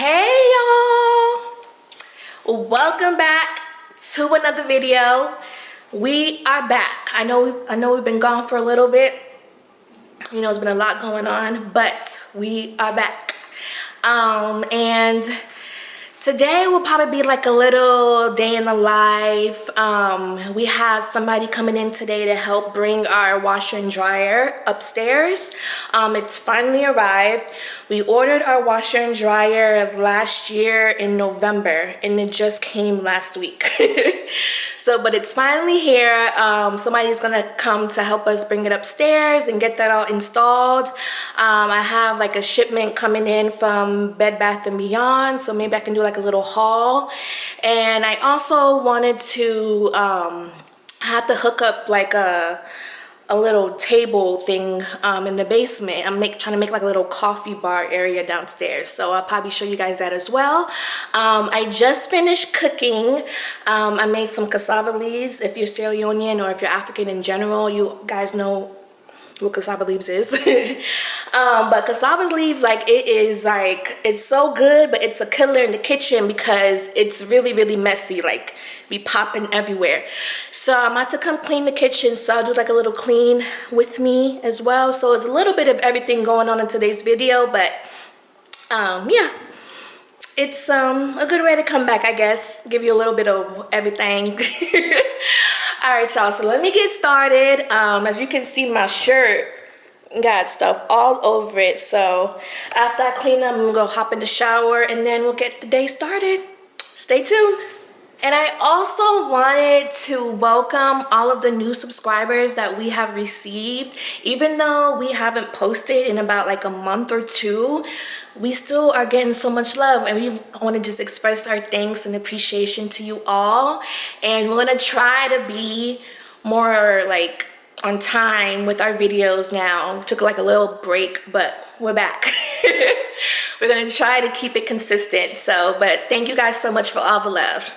Hey y'all, welcome back to another video. We are back. I know we've been gone for a little bit. You know, it's been a lot going on, but we are back. And today will probably be like a little day in the life. We have somebody coming in today to help bring our washer and dryer upstairs. It's finally arrived. We ordered our washer and dryer last year in November and it just came last week. But it's finally here. Somebody's gonna come to help us bring it upstairs and get that all installed. I have like a shipment coming in from Bed Bath & Beyond, so maybe I can do like a little haul. And I also wanted to have to hook up like a little table thing in the basement. I'm trying to make like a little coffee bar area downstairs, so I'll probably show you guys that as well. I just finished cooking. I made some cassava leaves. If you're Sierra Leonean or if you're African in general, you guys know what cassava leaves is. But cassava leaves, like, it's so good, but it's a killer in the kitchen because it's really messy, like be popping everywhere. So I'm about to come clean the kitchen, so I'll do like a little clean with me as well. So it's a little bit of everything going on in today's video, but yeah, it's a good way to come back, I guess, give you a little bit of everything. All right, y'all, so let me get started. As you can see, my shirt got stuff all over it. So after I clean up, I'm gonna go hop in the shower and then we'll get the day started. Stay tuned. And I also wanted to welcome all of the new subscribers that we have received. Even though we haven't posted in about like a month or two, we still are getting so much love, and we want to just express our thanks and appreciation to you all. And we're gonna try to be more like on time with our videos now. We took like a little break, but we're back. We're gonna try to keep it consistent. But thank you guys so much for all the love.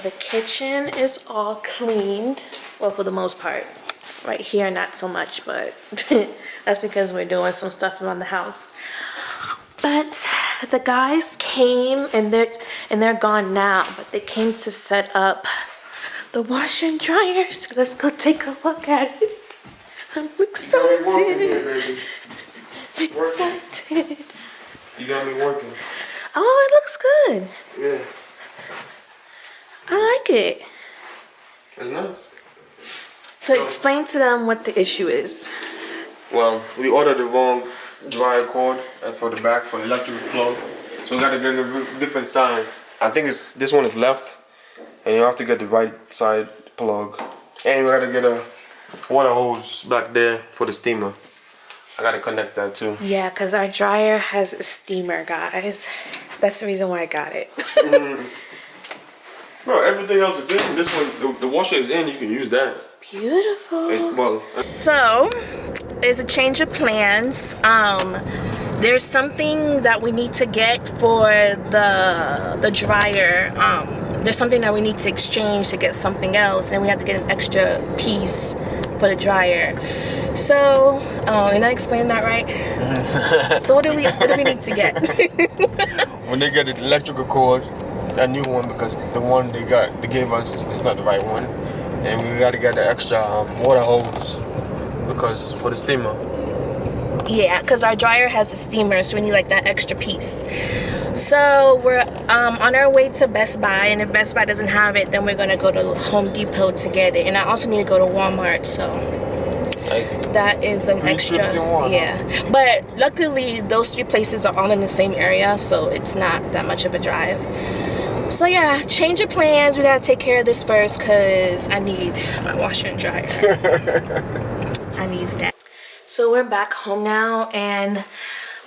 the kitchen is all cleaned. Well, for the most part. Right here, not so much, but that's because we're doing some stuff around the house. But the guys came, and they're gone now, but they came to set up the washer and dryer. So let's go take a look at it. I'm excited. I'm excited. You got me working. Oh, it looks good. Yeah. I like it. It's nice. So explain to them what the issue is. Well, we ordered the wrong dryer cord for the back for the electric plug. So we got to get a different size. I think this one is left, and you have to get the right side plug. And we got to get a water hose back there for the steamer. I got to connect that too. Yeah, because our dryer has a steamer, guys. That's the reason why I got it. Bro, everything else is in. This one, the washer is in. You can use that. Beautiful. Well, so, there's a change of plans. There's something that we need to get for the dryer. There's something that we need to exchange to get something else, and we have to get an extra piece for the dryer. So, am I explaining that right? So what do we need to get? When they get the electrical cord, that new one, because the one they gave us is not the right one, and we got to get the extra water hose because for the steamer. Yeah, because our dryer has a steamer, so we need like that extra piece. So we're on our way to Best Buy, and if Best Buy doesn't have it, then we're gonna go to Home Depot to get it. And I also need to go to Walmart, so that is an extra. Yeah, but luckily those 3 places are all in the same area, so it's not that much of a drive. So yeah, change of plans. We gotta take care of this first because I need my washer and dryer. I need that. So we're back home now, and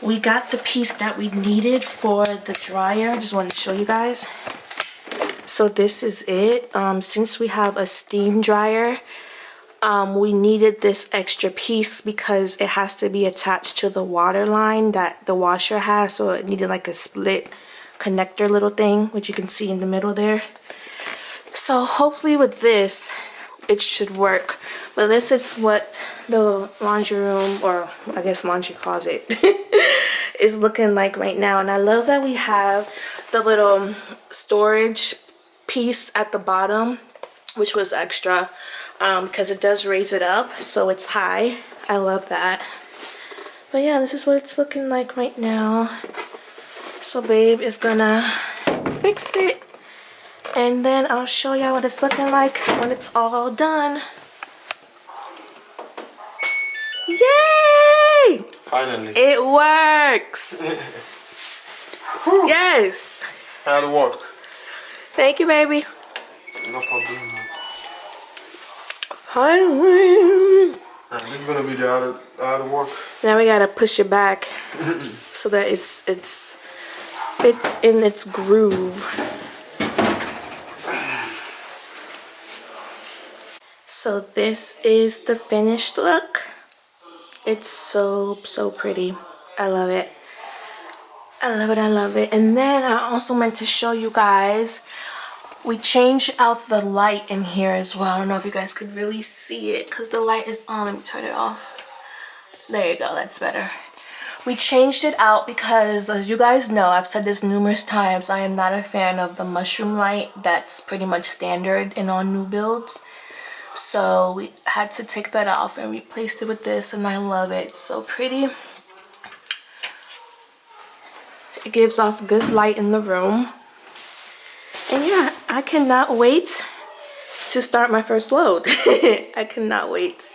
we got the piece that we needed for the dryer. I just wanted to show you guys. So this is it. Since we have a steam dryer, we needed this extra piece because it has to be attached to the water line that the washer has. So it needed like a split connector little thing, which you can see in the middle there. So hopefully with this, it should work. But this is what the laundry room, or I guess laundry closet, is looking like right now. And I love that we have the little storage piece at the bottom, which was extra, because it does raise it up so it's high. I love that. But yeah, this is what it's looking like right now. So babe is gonna fix it, and then I'll show y'all what it's looking like when it's all done. Yay! Finally. It works. Yes. How'd it work? Thank you, baby. No problem. Finally. This is gonna be the out of work. Now we gotta push it back so that it's in its groove. So this is the finished look. It's so pretty. I love it. I love it. I love it. And then I also meant to show you guys, we changed out the light in here as well. I don't know if you guys could really see it because the light is on. Let me turn it off. There you go. That's better. We changed it out because, as you guys know, I've said this numerous times, I am not a fan of the mushroom light that's pretty much standard in all new builds. So we had to take that off and replaced it with this, and I love it. It's so pretty. It gives off good light in the room. And yeah, I cannot wait to start my first load. I cannot wait.